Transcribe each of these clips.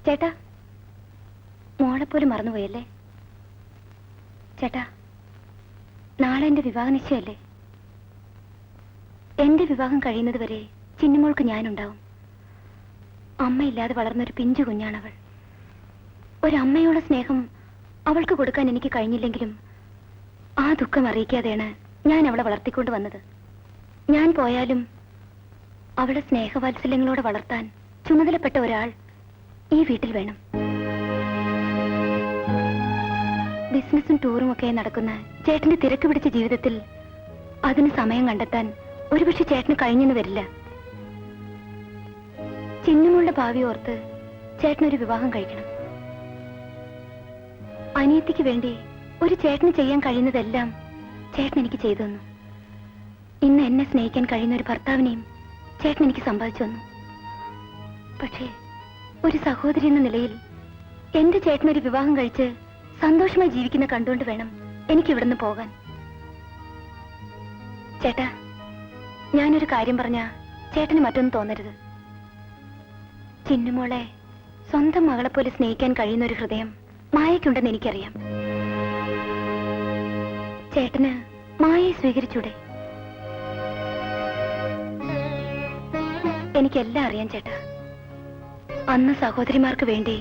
ചേട്ടാ, മോളെപ്പോലും മറന്നുപോയല്ലേ? ചേട്ടാ, നാളെ എന്റെ വിവാഹ നിശ്ചയല്ലേ? എന്റെ വിവാഹം കഴിയുന്നത് വരെ ചിന്നുമോൾക്ക് ഞാനുണ്ടാവും. അമ്മയില്ലാതെ വളർന്നൊരു പിഞ്ചു കുഞ്ഞാണവൾ. ഒരമ്മയോടെ സ്നേഹം അവൾക്ക് കൊടുക്കാൻ എനിക്ക് കഴിഞ്ഞില്ലെങ്കിലും ആ ദുഃഖം അറിയിക്കാതെയാണ് ഞാൻ അവളെ വളർത്തിക്കൊണ്ട് വന്നത്. ഞാൻ പോയാലും അവളെ സ്നേഹവാത്സല്യങ്ങളോടെ വളർത്താൻ ചുമതലപ്പെട്ട ഒരാൾ ഈ വീട്ടിൽ വേണം. ബിസിനസ്സും ടൂറും ഒക്കെ നടക്കുന്ന ചേട്ടന്റെ തിരക്ക് പിടിച്ച ജീവിതത്തിൽ അതിന് സമയം കണ്ടെത്താൻ ഒരുപക്ഷെ ചേട്ടന് കഴിഞ്ഞെന്ന് വരില്ല. ചിന്നുമുള്ള ഭാവി ഓർത്ത് ചേട്ടനൊരു വിവാഹം കഴിക്കണം. അനിയത്തിക്ക് വേണ്ടി ഒരു ചേട്ടന് ചെയ്യാൻ കഴിയുന്നതെല്ലാം ചേട്ടൻ എനിക്ക് ചെയ്തു തന്നു. ഇന്ന് എന്നെ സ്നേഹിക്കാൻ കഴിയുന്ന ഒരു ഭർത്താവിനെയും ചേട്ടൻ എനിക്ക് സമ്പാദിച്ചു തന്നു. പക്ഷേ ഒരു സഹോദരി എന്ന നിലയിൽ എന്റെ ചേട്ടനൊരു വിവാഹം കഴിച്ച് സന്തോഷമായി ജീവിക്കുന്ന കണ്ടുകൊണ്ട് വേണം എനിക്ക് ഇവിടുന്ന് പോകാൻ. ചേട്ടാ, ഞാനൊരു കാര്യം പറഞ്ഞാ ചേട്ടന് മറ്റൊന്നും തോന്നരുത്. ചിന്നുമോളെ സ്വന്തം മകളെ പോലെ സ്നേഹിക്കാൻ കഴിയുന്ന ഒരു ഹൃദയം മായയ്ക്കുണ്ടെന്ന് എനിക്കറിയാം. ചേട്ടന് മായയെ സ്വീകരിച്ചൂടെ? എനിക്കെല്ലാം അറിയാം ചേട്ടാ. അന്ന് സഹോദരിമാർക്ക് വേണ്ടി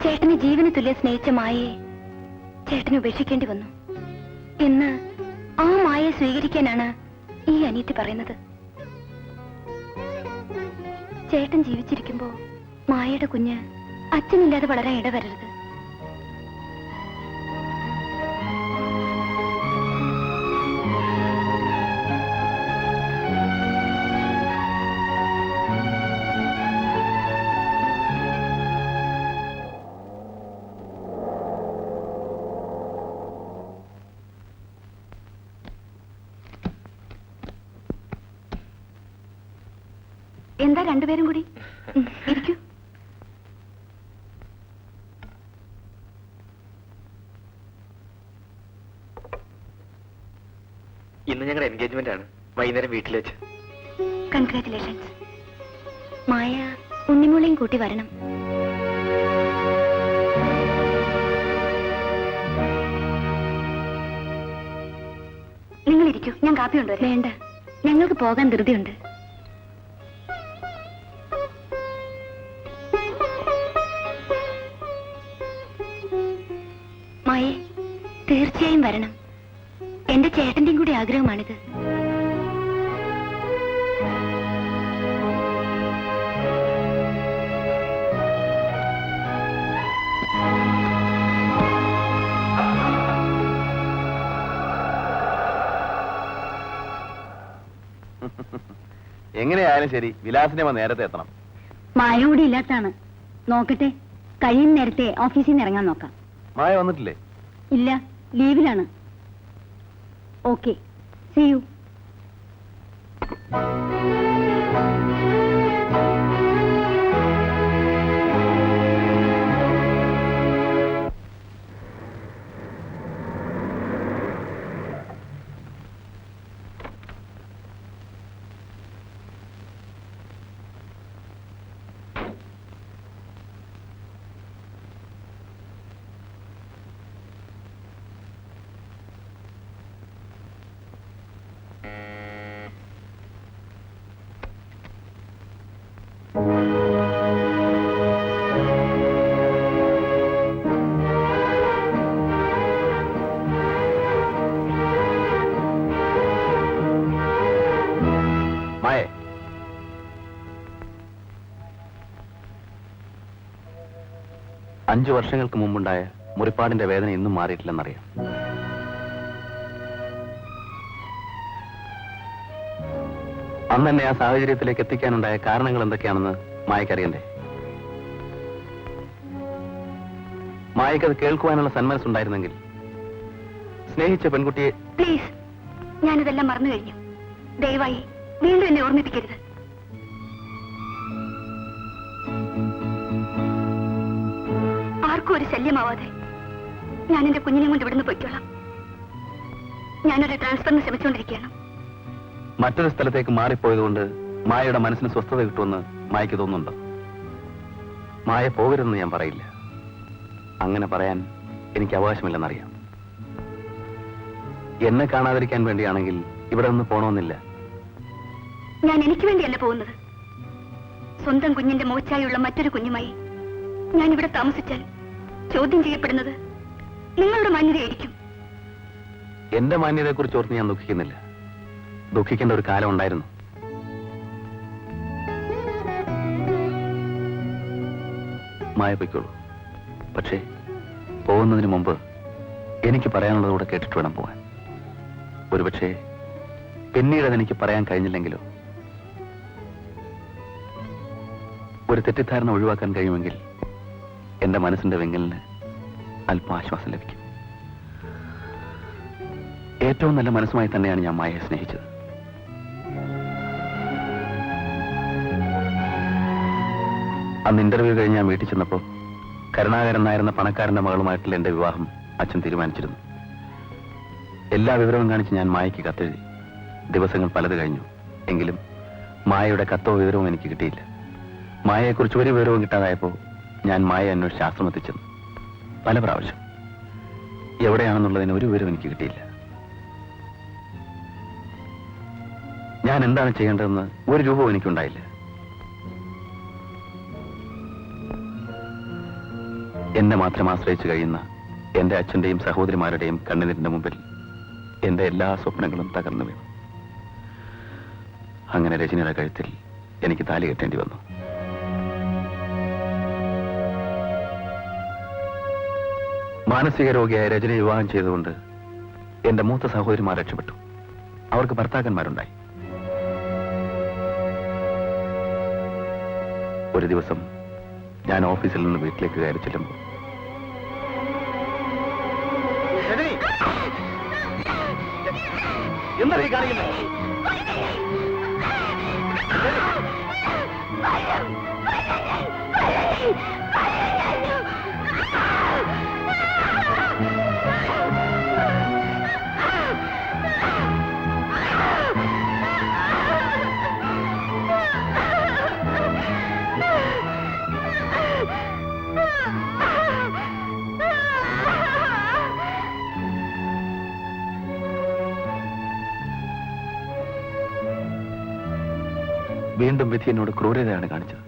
ചേട്ടന് ജീവന് തുല്യം സ്നേഹിച്ച മായയെ ചേട്ടന് ഉപേക്ഷിക്കേണ്ടി വന്നു. ഇന്ന് ആ മായയെ സ്വീകരിക്കാനാണ് ഈ അനിയത്തി പറയുന്നത്. ചേട്ടൻ ജീവിച്ചിരിക്കുമ്പോ മായയുടെ കുഞ്ഞ് അച്ഛനില്ലാതെ വളരാൻ ഇടവരരുത്. എന്താ രണ്ടുപേരും കൂടി ഇരിക്കൂ. ഇന്ന് ഞങ്ങളുടെ എൻഗേജ്മെന്റ് ആണ്, വൈകുന്നേരം വീട്ടിൽ വെച്ച്. കൺഗ്രാറ്റുലേഷൻസ്. മായ ഉണ്ണിമോളെയും കൂട്ടി വരണം. നിങ്ങൾ ഇരിക്കൂ, ഞാൻ കാപ്പി കൊണ്ടുവരാം. വേണ്ട, ഞങ്ങൾക്ക് പോകാൻ ധൃതിയുണ്ട്. മായേ, തീർച്ചയായും വരണം. എന്റെ ചേട്ടന്റെയും കൂടി ആഗ്രഹമാണിത്. എങ്ങനെയായാലും ശരി, വിലാസിനെ നേരത്തെ എത്തണം. മായ കൂടി ഇല്ലാത്താണ്. നോക്കട്ടെ, കഴിയുന്ന നേരത്തെ ഓഫീസിൽ നിന്ന് ഇറങ്ങാൻ നോക്കാം. മായ വന്നിട്ടില്ലേ? ഇല്ല, ലീവിലാണ്. Okay, see you. മായ, 5 വർഷങ്ങൾക്ക് മുമ്പുണ്ടായ മുറിപ്പാടിന്റെ വേദന ഇന്നും മാറിയിട്ടില്ലെന്നറിയാം. അന്ന് എന്നെ ആ സാഹചര്യത്തിലേക്ക് എത്തിക്കാനുണ്ടായ കാരണങ്ങൾ എന്തൊക്കെയാണെന്ന് മായക്കറിയണ്ടേ? മായക്കത് കേൾക്കുവാനുള്ള സന്മനസ്സുണ്ടായിരുന്നെങ്കിൽ സ്നേഹിച്ച പെൺകുട്ടിയെ... പ്ലീസ്, ഞാനിതെല്ലാം മറന്നു കഴിഞ്ഞു. ദയവായി വീണ്ടും എന്നെ ഓർമ്മിപ്പിക്കരുത്. ആർക്കും ഒരു ശല്യമാവാതെ ഞാൻ എന്റെ കുഞ്ഞിനെ കൊണ്ട് ഇവിടുന്ന് പൊയ്ക്കോളാം. ഞാനൊരു ട്രാൻസ്ഫറിന് ശ്രമിച്ചുകൊണ്ടിരിക്കുകയാണ്. മറ്റൊരു സ്ഥലത്തേക്ക് മാറിപ്പോയതുകൊണ്ട് മായയുടെ മനസ്സിന് സ്വസ്ഥത കിട്ടുമെന്ന് മായയ്ക്ക് തോന്നുന്നുണ്ടോ? മായ പോകരുതെന്ന് ഞാൻ പറയില്ല. അങ്ങനെ പറയാൻ എനിക്ക് അവകാശമില്ലെന്നറിയാം. എന്നെ കാണാതിരിക്കാൻ വേണ്ടിയാണെങ്കിൽ ഇവിടെ നിന്ന് പോണമെന്നില്ല. ഞാൻ എനിക്ക് വേണ്ടിയല്ല പോകുന്നത്. സ്വന്തം കുഞ്ഞിന്റെ മോച്ചായുള്ള മറ്റൊരു കുഞ്ഞുമായി ഞാൻ ഇവിടെ താമസിച്ചാൽ ചോദ്യം ചെയ്യപ്പെടുന്നത് നിങ്ങളുടെ മാന്യതയായിരിക്കും. എന്റെ മാന്യതയെക്കുറിച്ച് ഓർത്ത് ഞാൻ ദുഃഖിക്കുന്നില്ല. ദുഃഖിക്കേണ്ട ഒരു കാലം ഉണ്ടായിരുന്നു. മായ പൊയ്ക്കോളൂ. പക്ഷേ പോകുന്നതിന് മുമ്പ് എനിക്ക് പറയാനുള്ളത് കൂടെ കേട്ടിട്ട് വേണം പോകാൻ. ഒരുപക്ഷെ പിന്നീട് അതെനിക്ക് പറയാൻ കഴിഞ്ഞില്ലെങ്കിലോ, ഒരു തെറ്റിദ്ധാരണ ഒഴിവാക്കാൻ കഴിയുമെങ്കിൽ എന്റെ മനസ്സിന്റെ വെങ്കലിന് അല്പം ആശ്വാസം ലഭിക്കും. ഏറ്റവും നല്ല മനസ്സുമായി തന്നെയാണ് ഞാൻ മായയെ സ്നേഹിച്ചത്. അന്ന് ഇന്റർവ്യൂ കഴിഞ്ഞ് ഞാൻ വീട്ടിൽ ചെന്നപ്പോ കരുണാകരൻ നായിരുന്ന പണക്കാരന്റെ മകളുമായിട്ടുള്ള എന്റെ വിവാഹം അച്ഛൻ തീരുമാനിച്ചിരുന്നു. എല്ലാ വിവരവും കാണിച്ച് ഞാൻ മായയ്ക്ക് കത്തെഴുതി. ദിവസങ്ങൾ പലത് കഴിഞ്ഞു. എങ്കിലും മായയുടെ കത്തോ വിവരവും എനിക്ക് കിട്ടിയില്ല. മായയെക്കുറിച്ച് ഒരു വിവരവും കിട്ടാതായപ്പോ ഞാൻ മായ അന്വേഷിച്ച് ആശ്രമത്തിൽ ചെന്നു. പല പ്രാവശ്യം. എവിടെയാണെന്നുള്ളതിന് ഒരു വിവരവും എനിക്ക് കിട്ടിയില്ല. ഞാൻ എന്താണ് ചെയ്യേണ്ടതെന്ന് ഒരു രൂപവും എനിക്കുണ്ടായില്ല. എന്നെ മാത്രം ആശ്രയിച്ചു കഴിയുന്ന എന്റെ അച്ഛന്റെയും സഹോദരിമാരുടെയും കണ്ണുനീരിന്റെ മുമ്പിൽ എന്റെ എല്ലാ സ്വപ്നങ്ങളും തകർന്നു വീണു. അങ്ങനെ രജനിയുടെ കഴുത്തിൽ എനിക്ക് താലി കെട്ടേണ്ടി വന്നു. മാനസിക രോഗിയായ രജനി വിവാഹം ചെയ്തുകൊണ്ട് എന്റെ മൂത്ത സഹോദരിമാർ രക്ഷപ്പെട്ടു. അവർക്ക് ഭർത്താക്കന്മാരുണ്ടായി. ഒരു ദിവസം ഞാൻ ഓഫീസിൽ നിന്ന് വീട്ടിലേക്ക് കയറി ചെല്ലുമ്പോൾ എന്താ ഈ കാണിക്കുന്നത്? വീണ്ടും വിധി എന്നോട് ക്രൂരതയാണ് കാണിച്ചത്.